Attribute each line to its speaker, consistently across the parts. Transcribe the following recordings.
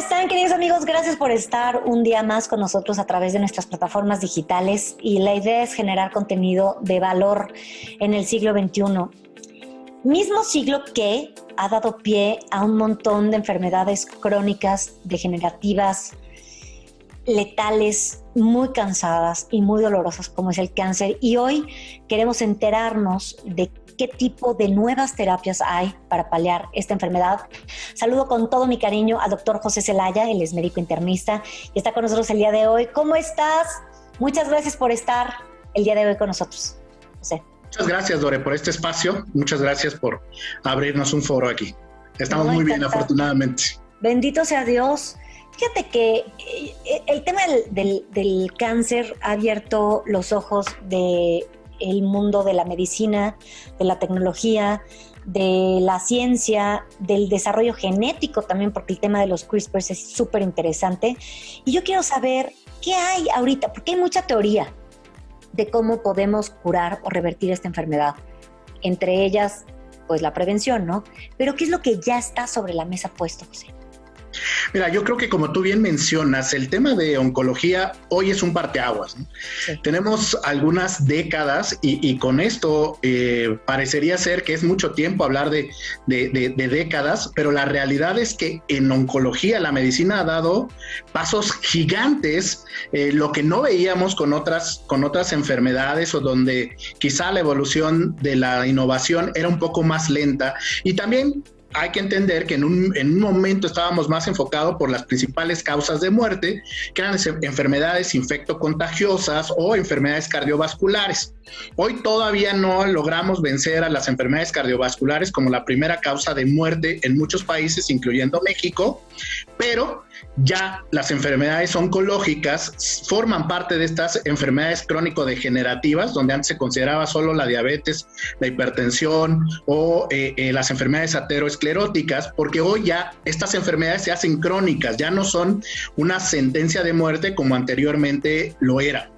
Speaker 1: están, queridos amigos? Gracias por estar un día más con nosotros a través de nuestras plataformas digitales, y la idea es generar contenido de valor en el siglo XXI. Mismo siglo que ha dado pie a un montón de enfermedades crónicas, degenerativas, letales, muy cansadas y muy dolorosas, como es el cáncer. Y hoy queremos enterarnos de qué tipo de nuevas terapias hay para paliar esta enfermedad. Saludo con todo mi cariño al doctor José Zelaya, él es médico internista y está con nosotros el día de hoy. ¿Cómo estás? Muchas gracias por estar el día de hoy con nosotros, José.
Speaker 2: Muchas gracias, Dore, por este espacio. Muchas gracias por abrirnos un foro aquí. Estamos muy bien, afortunadamente.
Speaker 1: Bendito sea Dios. Fíjate que el tema del cáncer ha abierto los ojos del mundo de la medicina, de la tecnología, de la ciencia, del desarrollo genético también, porque el tema de los CRISPRs es súper interesante. Y yo quiero saber qué hay ahorita, porque hay mucha teoría de cómo podemos curar o revertir esta enfermedad. Entre ellas, pues la prevención, ¿no? Pero ¿qué es lo que ya está sobre la mesa puesto, José?
Speaker 2: Mira, yo creo que como tú bien mencionas, el tema de oncología hoy es un parteaguas, ¿no? Sí. Tenemos algunas décadas y con esto parecería ser que es mucho tiempo hablar de décadas, pero la realidad es que en oncología la medicina ha dado pasos gigantes, lo que no veíamos con otras enfermedades, o donde quizá la evolución de la innovación era un poco más lenta. Y también hay que entender que en un momento estábamos más enfocados por las principales causas de muerte, que eran enfermedades infectocontagiosas o enfermedades cardiovasculares. Hoy todavía no logramos vencer a las enfermedades cardiovasculares como la primera causa de muerte en muchos países, incluyendo México, pero ya las enfermedades oncológicas forman parte de estas enfermedades crónico-degenerativas, donde antes se consideraba solo la diabetes, la hipertensión o las enfermedades ateroscleróticas, porque hoy ya estas enfermedades se hacen crónicas, ya no son una sentencia de muerte como anteriormente lo era.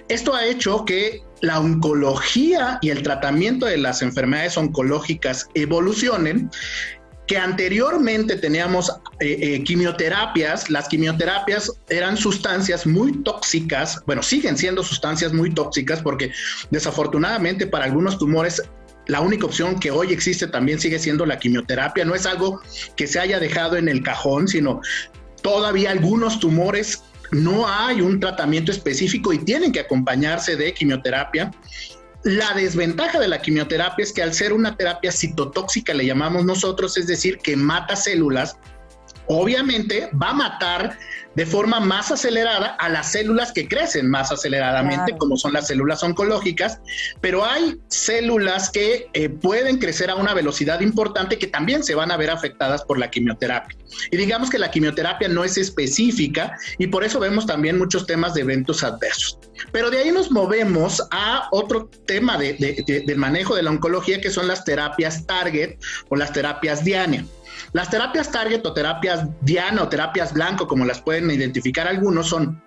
Speaker 2: Esto ha hecho que la oncología y el tratamiento de las enfermedades oncológicas evolucionen, que anteriormente teníamos quimioterapias. Las quimioterapias eran sustancias muy tóxicas, bueno, siguen siendo sustancias muy tóxicas, porque desafortunadamente para algunos tumores la única opción que hoy existe también sigue siendo la quimioterapia. No es algo que se haya dejado en el cajón, sino todavía algunos tumores no hay un tratamiento específico y tienen que acompañarse de quimioterapia. La desventaja de la quimioterapia es que al ser una terapia citotóxica, le llamamos nosotros, es decir, que mata células, obviamente va a matar de forma más acelerada a las células que crecen más aceleradamente, claro, como son las células oncológicas, pero hay células que pueden crecer a una velocidad importante que también se van a ver afectadas por la quimioterapia. Y digamos que la quimioterapia no es específica y por eso vemos también muchos temas de eventos adversos. Pero de ahí nos movemos a otro tema del manejo de la oncología, que son las terapias target o las terapias diana. Las terapias target o terapias diana o terapias blanco, como las pueden identificar algunos, son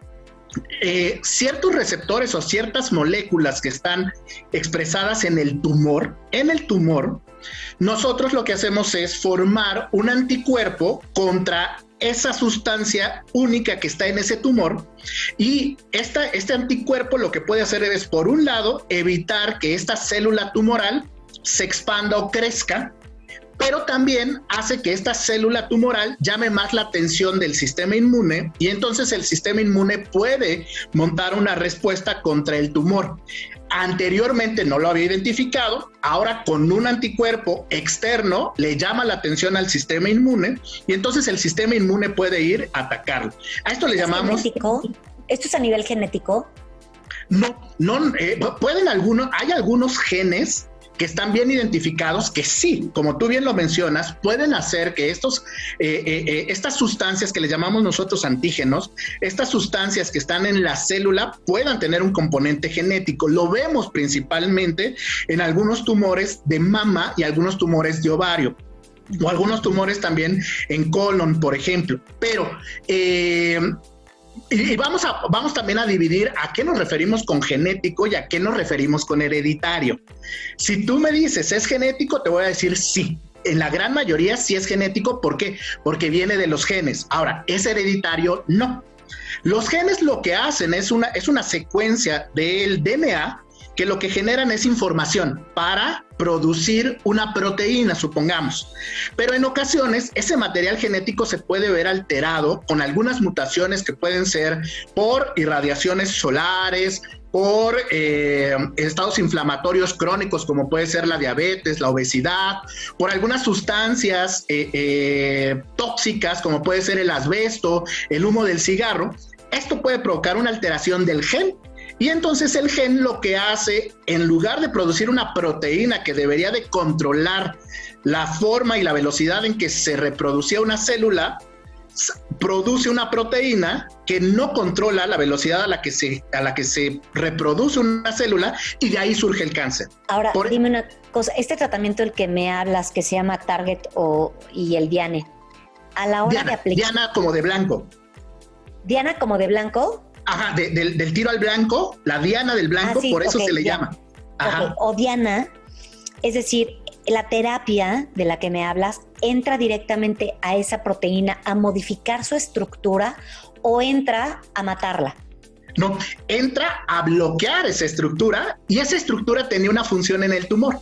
Speaker 2: ciertos receptores o ciertas moléculas que están expresadas en el tumor. En el tumor, nosotros lo que hacemos es formar un anticuerpo contra esa sustancia única que está en ese tumor, y este anticuerpo lo que puede hacer es, por un lado, evitar que esta célula tumoral se expanda o crezca, pero también hace que esta célula tumoral llame más la atención del sistema inmune, y entonces el sistema inmune puede montar una respuesta contra el tumor. Anteriormente no lo había identificado, ahora con un anticuerpo externo le llama la atención al sistema inmune y entonces el sistema inmune puede ir a atacarlo. A esto le llamamos...
Speaker 1: ¿Genético? ¿Esto es a nivel genético?
Speaker 2: No, hay algunos genes que están bien identificados, que sí, como tú bien lo mencionas, pueden hacer que estas sustancias que le llamamos nosotros antígenos, estas sustancias que están en la célula, puedan tener un componente genético. Lo vemos principalmente en algunos tumores de mama y algunos tumores de ovario, o algunos tumores también en colon, por ejemplo. Pero y vamos también a dividir a qué nos referimos con genético y a qué nos referimos con hereditario. Si tú me dices, ¿es genético? Te voy a decir sí. en la gran mayoría sí es genético. ¿Por qué? Porque viene de los genes. Ahora, ¿es hereditario? No. Los genes lo que hacen es una secuencia del DNA que lo que generan es información para producir una proteína, supongamos. Pero en ocasiones ese material genético se puede ver alterado con algunas mutaciones que pueden ser por irradiaciones solares, por estados inflamatorios crónicos como puede ser la diabetes, la obesidad, por algunas sustancias tóxicas como puede ser el asbesto, el humo del cigarro. Esto puede provocar una alteración del gen. Y entonces el gen lo que hace, en lugar de producir una proteína que debería de controlar la forma y la velocidad en que se reproducía una célula, produce una proteína que no controla la velocidad a la que se reproduce una célula, y de ahí surge el cáncer.
Speaker 1: Ahora, dime una cosa, este tratamiento del que me hablas, que se llama Target y el Diane, a la hora de aplicar...
Speaker 2: Diana como de blanco.
Speaker 1: ¿Diana como de blanco?
Speaker 2: Ajá, del tiro al blanco, la diana del blanco, sí, por eso se le llama. Ajá.
Speaker 1: Okay. O diana, es decir, la terapia de la que me hablas entra directamente a esa proteína a modificar su estructura o entra a matarla.
Speaker 2: No, entra a bloquear esa estructura, y esa estructura tenía una función en el tumor.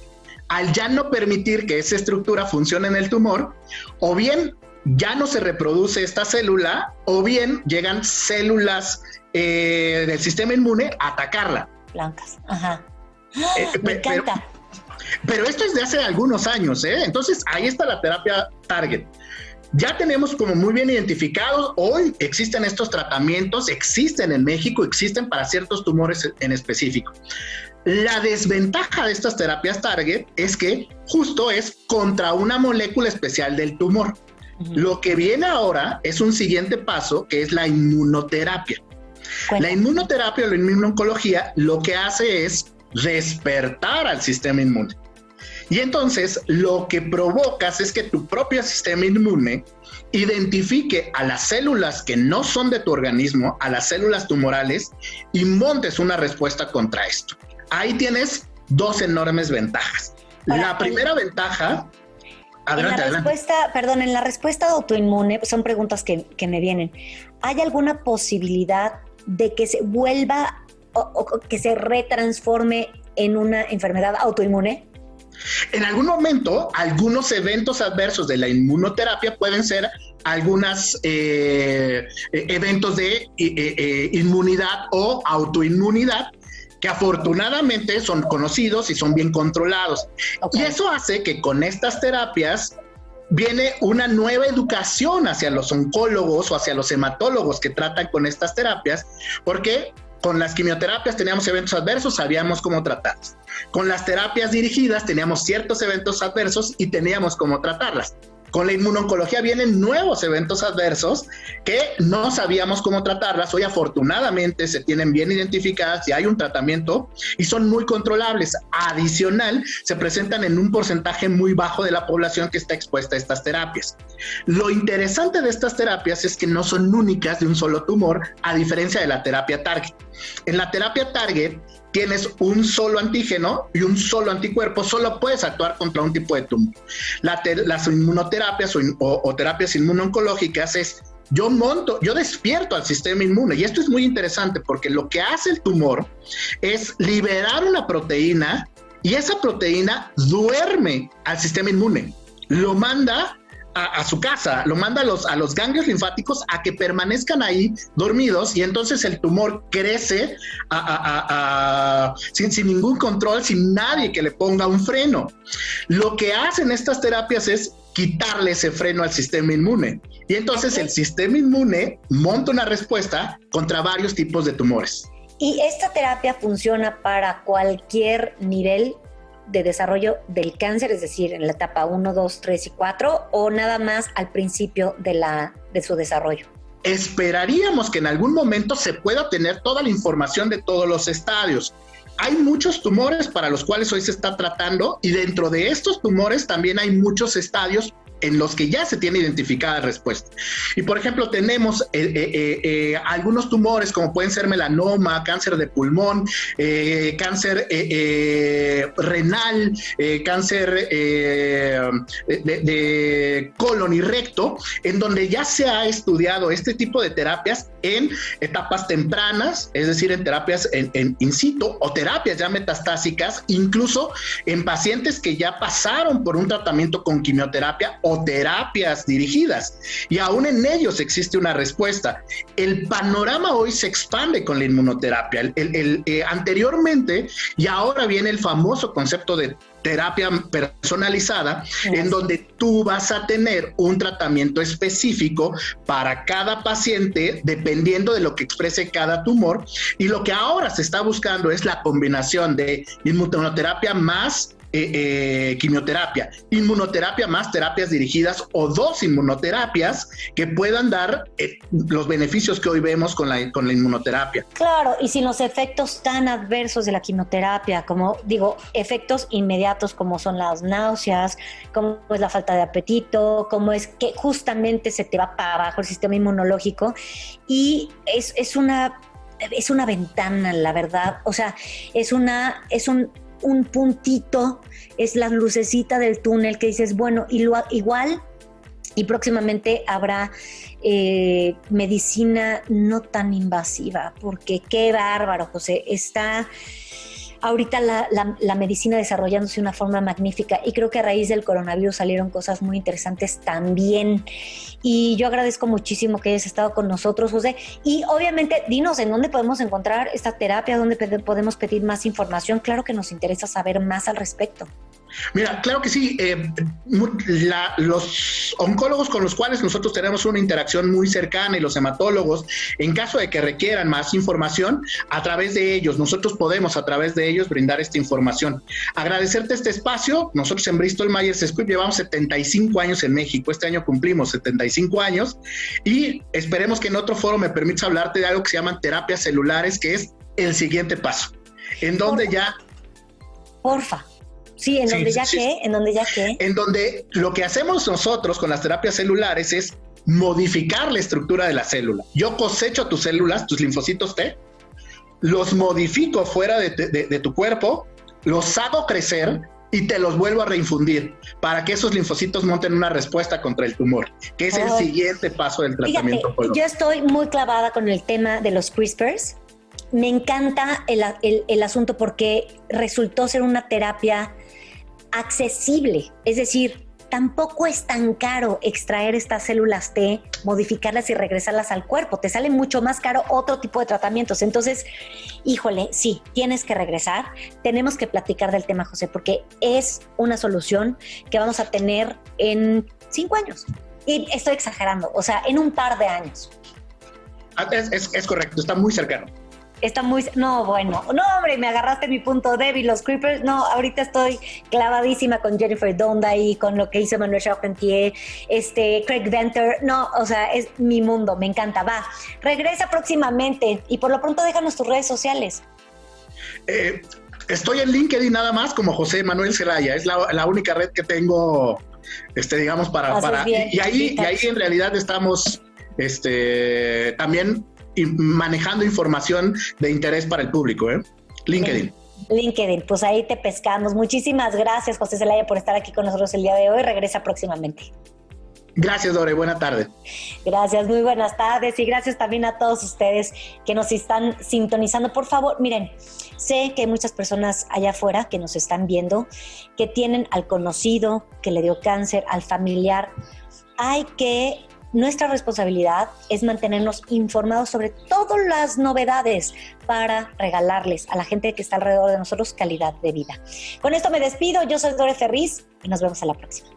Speaker 2: Al ya no permitir que esa estructura funcione en el tumor, o bien ya no se reproduce esta célula, o bien llegan células del sistema inmune a atacarla.
Speaker 1: Blancas, ajá. Me encanta.
Speaker 2: Pero esto es de hace algunos años, ¿eh? Entonces ahí está la terapia Target. Ya tenemos como muy bien identificados, hoy existen estos tratamientos, existen en México, existen para ciertos tumores en específico. La desventaja de estas terapias Target es que justo es contra una molécula especial del tumor. Lo que viene ahora es un siguiente paso, que es la inmunoterapia. Cuéntame. La inmunoterapia o la inmunoncología lo que hace es despertar al sistema inmune. Y entonces lo que provocas es que tu propio sistema inmune identifique a las células que no son de tu organismo, a las células tumorales, y montes una respuesta contra esto. Ahí tienes dos enormes ventajas. La primera ventaja... Adelante,
Speaker 1: en la respuesta autoinmune, son preguntas que me vienen. ¿Hay alguna posibilidad de que se vuelva o que se retransforme en una enfermedad autoinmune?
Speaker 2: En algún momento, algunos eventos adversos de la inmunoterapia pueden ser algunos eventos de inmunidad o autoinmunidad, que afortunadamente son conocidos y son bien controlados. Okay. Y eso hace que con estas terapias viene una nueva educación hacia los oncólogos o hacia los hematólogos que tratan con estas terapias, porque con las quimioterapias teníamos eventos adversos, sabíamos cómo tratarlas. Con las terapias dirigidas teníamos ciertos eventos adversos y teníamos cómo tratarlas. Con la inmunoncología vienen nuevos eventos adversos que no sabíamos cómo tratarlas. Hoy afortunadamente se tienen bien identificadas y hay un tratamiento y son muy controlables. Adicional, se presentan en un porcentaje muy bajo de la población que está expuesta a estas terapias. Lo interesante de estas terapias es que no son únicas de un solo tumor, a diferencia de la terapia Target. En la terapia Target tienes un solo antígeno y un solo anticuerpo, solo puedes actuar contra un tipo de tumor. Las inmunoterapias o terapias inmunoncológicas es, yo despierto al sistema inmune, y esto es muy interesante porque lo que hace el tumor es liberar una proteína, y esa proteína duerme al sistema inmune, lo manda a su casa, lo manda a los ganglios linfáticos a que permanezcan ahí dormidos, y entonces el tumor crece sin ningún control, sin nadie que le ponga un freno. Lo que hacen estas terapias es quitarle ese freno al sistema inmune, y entonces el sistema inmune monta una respuesta contra varios tipos de tumores.
Speaker 1: ¿Y esta terapia funciona para cualquier nivel de desarrollo del cáncer, es decir, en la etapa 1, 2, 3 y 4, o nada más al principio de su desarrollo?
Speaker 2: Esperaríamos que en algún momento se pueda tener toda la información de todos los estadios. Hay muchos tumores para los cuales hoy se está tratando, y dentro de estos tumores también hay muchos estadios en los que ya se tiene identificada respuesta. Y por ejemplo, tenemos algunos tumores como pueden ser melanoma, cáncer de pulmón, cáncer renal, cáncer de colon y recto, en donde ya se ha estudiado este tipo de terapias en etapas tempranas, es decir, en terapias en in situ o terapias ya metastásicas, incluso en pacientes que ya pasaron por un tratamiento con quimioterapia o terapias dirigidas, y aún en ellos existe una respuesta. El panorama hoy se expande con la inmunoterapia. Anteriormente, y ahora viene el famoso concepto de terapia personalizada, en donde tú vas a tener un tratamiento específico para cada paciente dependiendo de lo que exprese cada tumor, y lo que ahora se está buscando es la combinación de inmunoterapia más quimioterapia, inmunoterapia más terapias dirigidas o dos inmunoterapias que puedan dar los beneficios que hoy vemos con la inmunoterapia.
Speaker 1: Claro, y sin los efectos tan adversos de la quimioterapia, como digo, efectos inmediatos como son las náuseas, como es la falta de apetito, como es que justamente se te va para abajo el sistema inmunológico, y es una ventana, la verdad, o sea, es un puntito, es la lucecita del túnel que dices, bueno, igual y próximamente habrá medicina no tan invasiva, porque qué bárbaro, José, está ahorita la medicina desarrollándose de una forma magnífica, y creo que a raíz del coronavirus salieron cosas muy interesantes también, y yo agradezco muchísimo que hayas estado con nosotros, José, y obviamente dinos en dónde podemos encontrar esta terapia, dónde podemos pedir más información. Claro que nos interesa saber más al respecto.
Speaker 2: Mira, claro que sí. Los oncólogos con los cuales nosotros tenemos una interacción muy cercana, y los hematólogos, en caso de que requieran más información, a través de ellos, nosotros podemos a través de ellos brindar esta información. Agradecerte este espacio. Nosotros en Bristol Myers Squibb llevamos 75 años en México. Este año cumplimos 75 años, y esperemos que en otro foro me permitas hablarte de algo que se llaman terapias celulares, que es el siguiente paso, en donde
Speaker 1: Porfa. Sí, en donde En
Speaker 2: donde lo que hacemos nosotros con las terapias celulares es modificar la estructura de la célula. Yo cosecho tus células, tus linfocitos T, los modifico fuera de tu cuerpo, los hago crecer y te los vuelvo a reinfundir para que esos linfocitos monten una respuesta contra el tumor, que es el siguiente paso del tratamiento oncológico.
Speaker 1: Yo estoy muy clavada con el tema de los CRISPRs. Me encanta el asunto porque resultó ser una terapia accesible, es decir, tampoco es tan caro extraer estas células T, modificarlas y regresarlas al cuerpo. Te sale mucho más caro otro tipo de tratamientos. Entonces, híjole, sí, tienes que regresar. Tenemos que platicar del tema, José, porque es una solución que vamos a tener en 5 años. Y estoy exagerando, o sea, en un par de años.
Speaker 2: Es correcto, está muy cercano.
Speaker 1: Está muy... No, bueno. No, hombre, me agarraste mi punto débil, los creepers. No, ahorita estoy clavadísima con Jennifer Donda y con lo que hizo Manuel Charpentier, Craig Venter. No, o sea, es mi mundo, me encanta. Va, regresa próximamente y por lo pronto déjanos tus redes sociales.
Speaker 2: Estoy en LinkedIn nada más como José Manuel Zelaya. Es la única red que tengo, digamos, para... Y ahí en realidad estamos también manejando información de interés para el público, LinkedIn.
Speaker 1: LinkedIn, pues ahí te pescamos. Muchísimas gracias, José Zelaya, por estar aquí con nosotros el día de hoy. Regresa próximamente.
Speaker 2: Gracias, Dore. Buena tarde.
Speaker 1: Gracias, muy buenas tardes, y gracias también a todos ustedes que nos están sintonizando. Por favor, miren, sé que hay muchas personas allá afuera que nos están viendo, que tienen al conocido que le dio cáncer, al familiar. Nuestra responsabilidad es mantenernos informados sobre todas las novedades para regalarles a la gente que está alrededor de nosotros calidad de vida. Con esto me despido. Yo soy Dore Ferriz y nos vemos a la próxima.